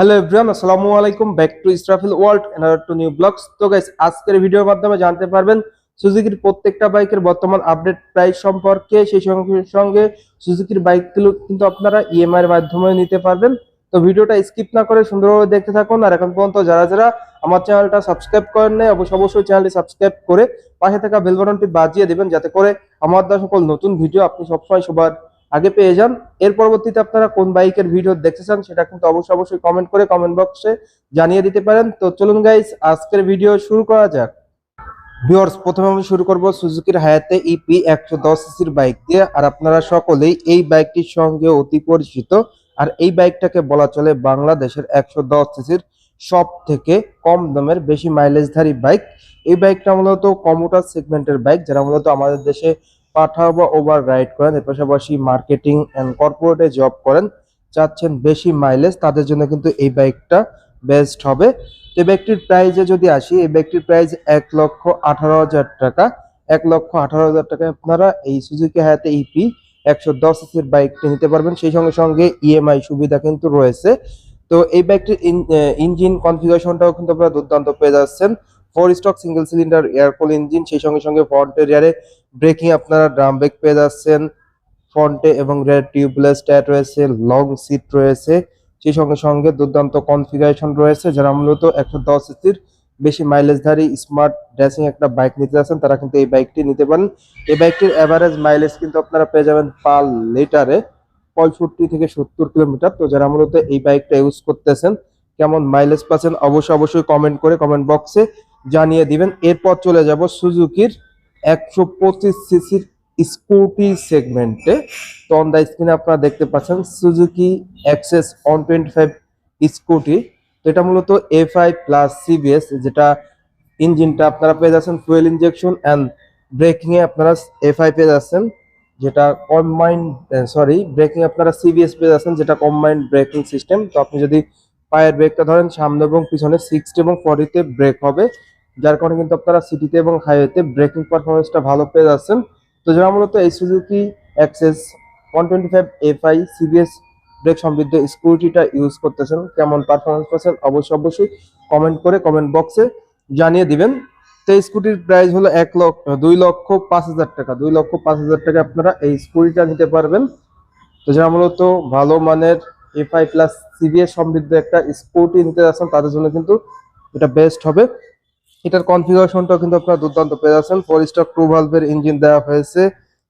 Hello everyone, আসসালামু আলাইকুম। Back to Israfil world and to new blogs. তো গাইস, আজকের ভিডিওর মাধ্যমে জানতে পারবেন সুজুকির প্রত্যেকটা বাইকের বর্তমান আপডেট প্রাইস সম্পর্কে। সেই সঙ্গে সঙ্গে সুজুকির বাইকগুলো কিন্তু আপনারা ইএমআই এর মাধ্যমে নিতে পারবেন। তো ভিডিওটা স্কিপ না করে সুন্দরভাবে দেখতে থাকুন। আর এখন পর্যন্ত যারা যারা আমার চ্যানেলটা সাবস্ক্রাইব করেন নাই, অবশ্যই চ্যানেলটি সাবস্ক্রাইব করে পাশে থাকা বেল বাটনটি বাজিয়ে দিবেন, যাতে করে আমার দেওয়া সকল নতুন ভিডিও আপনি সবসময় সবার আগে পেয়ে যান। এর পরবর্তীতে আপনারা কোন বাইকের ভিডিও দেখতে চান সেটা কিন্তু অবশ্যই কমেন্ট করে কমেন্ট বক্সে জানিয়ে দিতে পারেন। তো চলুন গাইস, আজকের ভিডিও শুরু করা যাক। ভিউয়ার্স, প্রথমে আমি শুরু করব সুজুকির হায়াতে ইপি 110 সিসির বাইক দিয়ে। আর আপনারা সকলেই এই বাইকটির সঙ্গে অতি পরিচিত। আর এই বাইকটাকে বলা চলে বাংলাদেশের 110 সিসির সব থেকে কম দামের বেশি মাইলেজধারী বাইক। এই বাইকটা মূলত কমিউটার সেগমেন্টের বাইক, যারা মূলত আমাদের দেশে পাঠাও বা ওভার রাইড করেন, এর পাশাপাশি মার্কেটিং এন্ড কর্পোরেটে জব করেন, চাচ্ছেন বেশি মাইলেজ, তাদের জন্য কিন্তু এই বাইকটা বেস্ট হবে। এই বাইকটির প্রাইসে যদি আসি, এই বাইকটির প্রাইস 1,18,000 টাকা। 1,18,000 টাকায় আপনারা এই সুজুকি হায়াতে ইপি 110 সিসির বাইকটি নিতে পারবেন। সেই সঙ্গে সঙ্গে ইএমআই সুবিধা কিন্তু রয়েছে। তো এই বাইকটির ইঞ্জিন কনফিগারেশনটাও কিন্তু আপনারা দুর্দান্ত পেয়ে যাচ্ছেন। 4 stock single cylinder air cool engine, সেই সঙ্গে সঙ্গে ফ্রন্টের রিয়ারে ব্রেকিং আপনারা ড্রাম ব্রেক পেয়ে যাচ্ছেন। ফ্রন্টে এবং রিয়ার টিউবলেস টায়ার রয়েছে, লং সিট রয়েছে, সেই সঙ্গে সঙ্গে দুর্দান্ত কনফিগারেশন রয়েছে। যারা মূলত 110 সিসির বেশি মাইলেজধারী স্মার্ট ড্যাশিং একটা বাইক নিতে যাচ্ছেন, তারা কিন্তু এই বাইকটি নিতে পারেন। এই বাইকটির অ্যাভারেজ মাইলেজ কিন্তু আপনারা পেয়ে যাবেন পার লিটারে 65 থেকে 70 কিলোমিটার। তো যারা মূলত এই বাইকটা ইউজ করতেছেন, কেমন মাইলেজ পাচ্ছেন অবশ্যই কমেন্ট করে কমেন্ট বক্সে জানিয়ে দিবেন। এরপর চলে যাব সুজুকির 125 সিসির স্কুটি সেগমেন্টে। তো অন দা স্ক্রিনে আপনারা দেখতে পাচ্ছেন সুজুকি অ্যাক্সেস 125 স্কুটি। তো এটা মূলত এফআই প্লাস সিবিএস, যেটা ইঞ্জিনটা আপনারা পেয়ে যাচ্ছেন fuel injection and breaking a আপনারা এফআই পেয়ে যাচ্ছেন, যেটা কম্বাইন্ড ব্রেকিং আপনারা সিবিএস পেয়ে যাচ্ছেন, যেটা কম্বাইন্ড ব্রেকিং সিস্টেম। তো আপনি যদি পায়ের ব্রেকটা ধরেন, সামনে এবং পিছনে 60 এবং 40-তে ব্রেক হবে, যার কারণে কিন্তু আপনারা সিটিতে এবং হাইওয়েতে ব্রেকিং পারফরমেন্সটা ভালো পেয়ে যাচ্ছেন। তো যারা মূলত এই Suzuki access 125 FI CBS brake সমৃদ্ধ স্কুটিটা ইউজ করতেছেন, কেমন পারফরমেন্স পাচ্ছেন অবশ্যই কমেন্ট করে কমেন্ট বক্সে জানিয়ে দিবেন। তো এই স্কুটির প্রাইস হলো 2,05,000 টাকা। 2,05,000 টাকা আপনারা এই স্কুটিটা নিতে পারবেন। তো যারা মূলত ভালো মানের এফআই প্লাস সিবিএস সমৃদ্ধ একটা স্কুটি নিতে যাচ্ছেন, তাদের জন্য কিন্তু এটা বেস্ট হবে। এটার কনফিগারেশনটাও কিন্তু আপনারা দুর্দান্ত পেয়ে যাচ্ছেন। 4 স্টক 2 ভালভের ইঞ্জিন দেওয়া হয়েছে,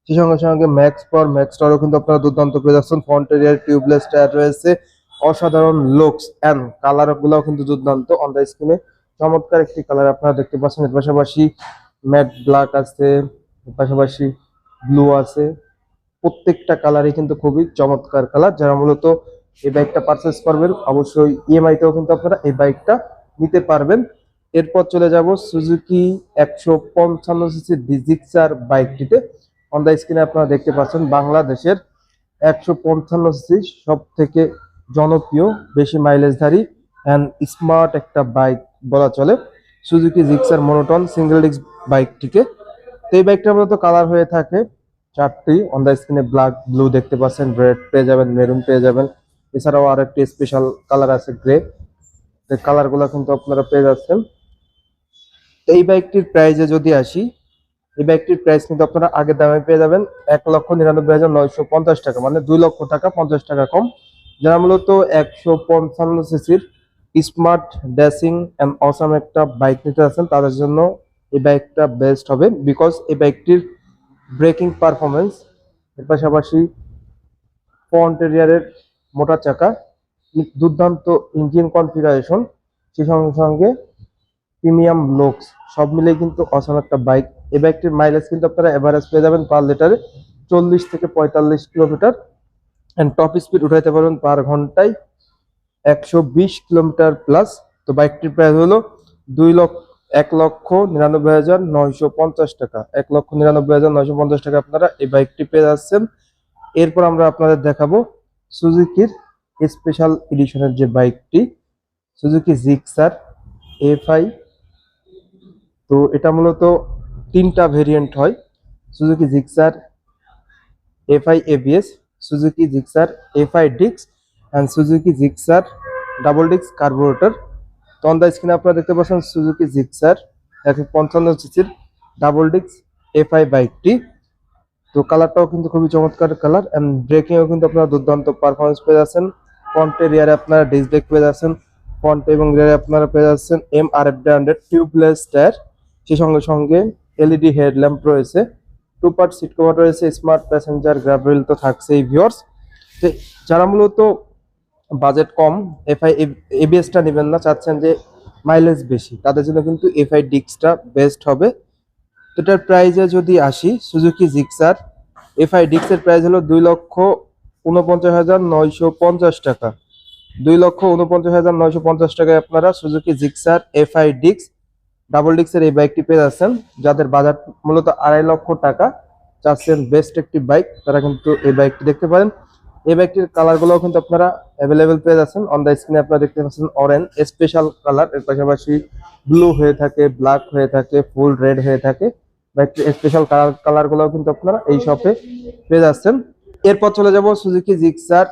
সেই সঙ্গে সঙ্গে ম্যাক্সটারও কিন্তু আপনারা দুর্দান্ত পেয়ে যাচ্ছেন। ফ্রন্টের রিয়ার টিউবলেস টায়ার রয়েছে, অসাধারণ লুকস অ্যান্ড কালার গুলাও কিন্তু দুর্দান্ত। অন দ্য স্ক্রিনে চমৎকার একটি কালার আপনারা দেখতে পাচ্ছেন। এর পাশাপাশি ম্যাট ব্ল্যাক আছে, এর পাশাপাশি ব্লু আছে। প্রত্যেকটা কালারই কিন্তু খুবই চমৎকার কালার। যারা মূলত এই বাইকটা পারচেস করবেন, অবশ্যই ইএমআই তেও কিন্তু আপনারা এই বাইকটা নিতে পারবেন। এরপর চলে যাব সুজুকি 155 সিসি ডিজিক্সার বাইকটিতে। অন দা স্ক্রিনে আপনারা দেখতে পাচ্ছেন বাংলাদেশের 155 সিসি সব থেকে জনপ্রিয় বেশি মাইলেজধারী অ্যান্ড স্মার্ট একটা বাইক বলা চলে, Suzuki Gixxer monotone single disc বাইকটিকে। তো এই বাইকটার মূলত কালার হয়ে থাকে 4টি। অন দা স্ক্রিনে ব্ল্যাক, ব্লু দেখতে পাচ্ছেন, রেড পেয়ে যাবেন, মেরুন পেয়ে যাবেন, এছাড়াও আর একটি স্পেশাল কালার আছে গ্রে। এই কালারগুলো কিন্তু আপনারা পেয়ে যাচ্ছেন। তো এই বাইকটির প্রাইসে যদি আসি, এই বাইকটির প্রাইস কিন্তু আপনারা আগের দামে পেয়ে যাবেন 1,99,950 টাকা, মানে 2,00,000 টাকা 50 টাকা কম। যারা মূলত 155 সিসির স্মার্ট ড্যাশিং অ্যান্ড অসাম একটা বাইক নিতে আছেন, তাদের জন্য এই বাইকটা বেস্ট হবে। বিকজ এই বাইকটির ব্রেকিং পারফরমেন্স, এর পাশাপাশি ফ্রন্ট এরিয়ারের মোটা চাকা, দুর্দান্ত ইঞ্জিন কনফিগারেশন, সেই সঙ্গে সঙ্গে প্রিমিয়াম লুকস, সব মিলে কিন্তু অসাম একটা বাইক। এই বাইকটির মাইলেজ কিন্তু আপনারা এভারেজ পেয়ে যাবেন পার লিটারে 40 থেকে 45 কিলোমিটার, এন্ড টপ স্পিড উঠাইতে পারবেন পার ঘন্টায় 120 কিলোমিটার প্লাস। তো বাইকটির প্রাইস হলো 1,99,950 টাকা। 1,99,950 টাকা আপনারা এই বাইকটি পেয়ে যাচ্ছেন। এরপর আমরা আপনাদের দেখাবো সুজুকির স্পেশাল এডিশনের যে বাইকটি, সুজুকি জিক্সার এফআই। তো এটা মূলত 3টা ভেরিয়েন্ট হয়, Suzuki Gixxer FI ABS, Suzuki Gixxer FI ডিক্স and Suzuki Gixxer double disc carburettor. তো অন দ্য স্ক্রিনে আপনারা দেখতে পাচ্ছেন সুজুকি জিক্সার 155 সিসির ডাবল ডিস্ক এফআই বাইকটি। তো কালারটাও কিন্তু খুবই চমৎকার কালার এন্ড ব্রেকিংও কিন্তু আপনারা দুর্দান্ত পারফরমেন্স পেয়ে যাচ্ছেন। ফ্রন্টে রিয়ারে আপনারা ডিস্ক ব্রেক পেয়ে যাচ্ছেন, ফ্রন্টে এবং রিয়ারে আপনারা পেয়ে যাচ্ছেন এমআরএফ ব্র্যান্ডের টিউবলেস টায়ার। সেই সঙ্গে সঙ্গে এলইডি হেডল্যাম্প রয়েছে, 2 পার্ট সিট কভার রয়েছে, স্মার্ট প্যাসেঞ্জার গ্র্যাব রেল তো থাকছেই ভিউয়ার্স। তো যারা মূলত বাজেট কম, এফআই এবিএসটা নেবেন না, চাচ্ছেন যে মাইলেজ বেশি, তাদের জন্য কিন্তু এফআই ডিস্কটা বেস্ট হবে। তো এটার প্রাইসে যদি আসি, সুজুকি জিক্সার এফআই ডিস্কের প্রাইস হলো 2,49,950 টাকা। 2,49,950 টাকায় আপনারা Suzuki Gixxer FI disc double ডিস্কের এই বাইকটি পেয়ে যাচ্ছেন। যাদের বাজার মূলত 2.5 লক্ষ টাকা, চাচ্ছেন বেস্ট একটি বাইক, তারা কিন্তু এই বাইকটি দেখতে পারেন। এই বাইকটির কালারগুলো কিন্তু আপনারা অ্যাভেলেবেল পেয়ে যাচ্ছেন। অন দ্য স্ক্রিনে আপনারা দেখতে পাচ্ছেন অরেঞ্জ স্পেশাল কালার, এর পাশাপাশি ব্লু হয়ে থাকে, ব্ল্যাক হয়ে থাকে, ফুল রেড হয়ে থাকে। বাইকটির স্পেশাল কালারগুলো কিন্তু আপনারা এই শপে পেয়ে যাচ্ছেন। এরপর চলে যাব সুজুকি জিক্সার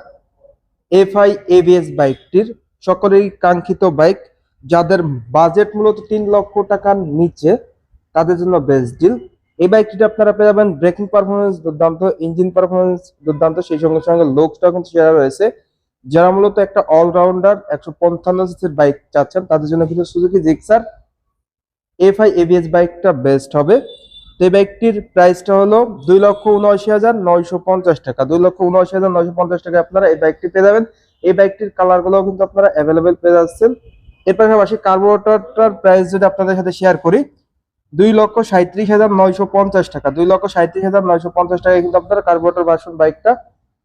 এফআই এবিএস বাইকটির, সকলেই কাঙ্ক্ষিত বাইক। যাদের বাজেট মূলত 3 লক্ষ টাকার নিচে, তাদের জন্য বেস্ট ডিল। এই বাইকটিতে আপনারা পেয়ে যাবেন ব্রেকিং পারফরমেন্স দুর্দান্ত, ইঞ্জিন পারফরমেন্স দুর্দান্ত, সেই সঙ্গে সঙ্গে লুকসটাও কিন্তু সেরা রয়েছে। যারা মূলত একটা অলরাউন্ডার 155 সিসির বাইক চাচ্ছেন, তাদের জন্য কিন্তু সুজুকি জিক্সার এফআই এবিএস বাইকটা বেস্ট হবে। তো এই বাইকটির প্রাইসটা হলো 2,79,950 টাকা। 2,79,950 টাকায় আপনারা এই বাইকটি পেয়ে যাবেন। এই বাইকটির কালার গুলো কিন্তু আপনারা অ্যাভেলেবেল পেয়ে যাচ্ছেন। এর পাশাপাশি কার্বোরেটরটার প্রাইস যদি আপনাদের সাথে শেয়ার করি, 2,37,950 টাকা। 2,37,950 টাকায় কিন্তু আপনারা কার্বোরেটর ভার্সন বাইকটা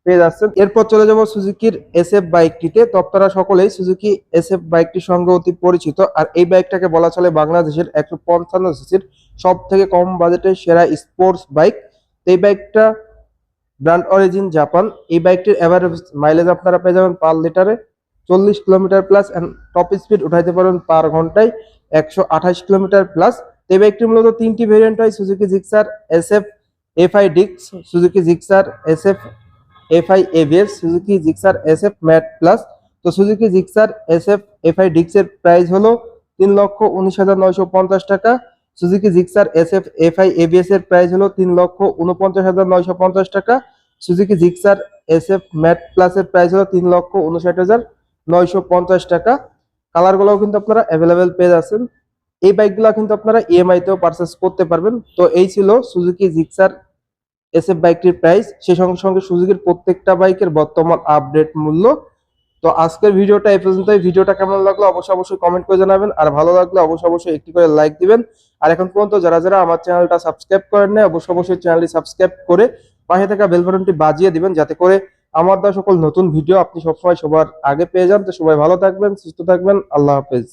পেয়ে যাচ্ছেন। এরপর চলে যাব সুজুকির এসএফ বাইকটিতে। তো আপনারা সকলেই সুজুকি এসএফ বাইকটির সঙ্গে অতি পরিচিত, আর এই বাইকটাকে বলা চলে বাংলাদেশের 155 সিসির সব থেকে কম বাজেটের সেরা স্পোর্টস বাইক। এই বাইকটা ব্র্যান্ড অরিজিন জাপান। এই বাইকটির এভারেজ মাইলেজ আপনারা পেয়ে যাবেন পার লিটারে 40 kilometre plus, and top speed উঠাইতে পারবেন পার ঘন্টায় 128 কিলোমিটার প্লাস। এই বাইকটির মূলত 3টি ভেরিয়েন্ট হয়, Suzuki Gixxer SF FI disc, Suzuki Gixxer SF FI ABS, Suzuki Gixxer SF matte plus. তো সুজুকি জিক্সার এসএফ এফআই ডিস্কের প্রাইস হলো 3,19,950 টাকা। Suzuki Gixxer SF FI ABS এর প্রাইস হলো 3,49,950 টাকা। Suzuki Gixxer SF matte plus এর price হলো 3,59,950 টাকা। কালার গুলোও কিন্তু আপনারা অ্যাভেলেবেল পেয়ে যাচ্ছেন। এই বাইকগুলো কিন্তু আপনারা ইএমআই তেও পারচেস করতে পারবেন। তো এই ছিল সুজুকি জিক্সার এসএফ বাইকটির প্রাইস, সেই সঙ্গে সঙ্গে সুজুকির প্রত্যেকটা বাইকের বর্তমান আপডেট মূল্য। তো আজকের ভিডিওটা এই পর্যন্তই। ভিডিওটা কেমন লাগলো অবশ্যই কমেন্ট করে জানাবেন, আর ভালো লাগলে অবশ্যই একটি করে লাইক দিবেন। আর এখন পর্যন্ত যারা আমার চ্যানেলটা সাবস্ক্রাইব করেন না, অবশ্যই চ্যানেলটি সাবস্ক্রাইব করে পাশে থাকা বেল বাটনটি বাজিয়ে দিবেন, যাতে করে আমার দেওয়া সকল নতুন ভিডিও আপনি সবসময় সবার আগে পেয়ে যান। তো সবাই ভালো থাকবেন, সুস্থ থাকবেন, আল্লাহ হাফেজ।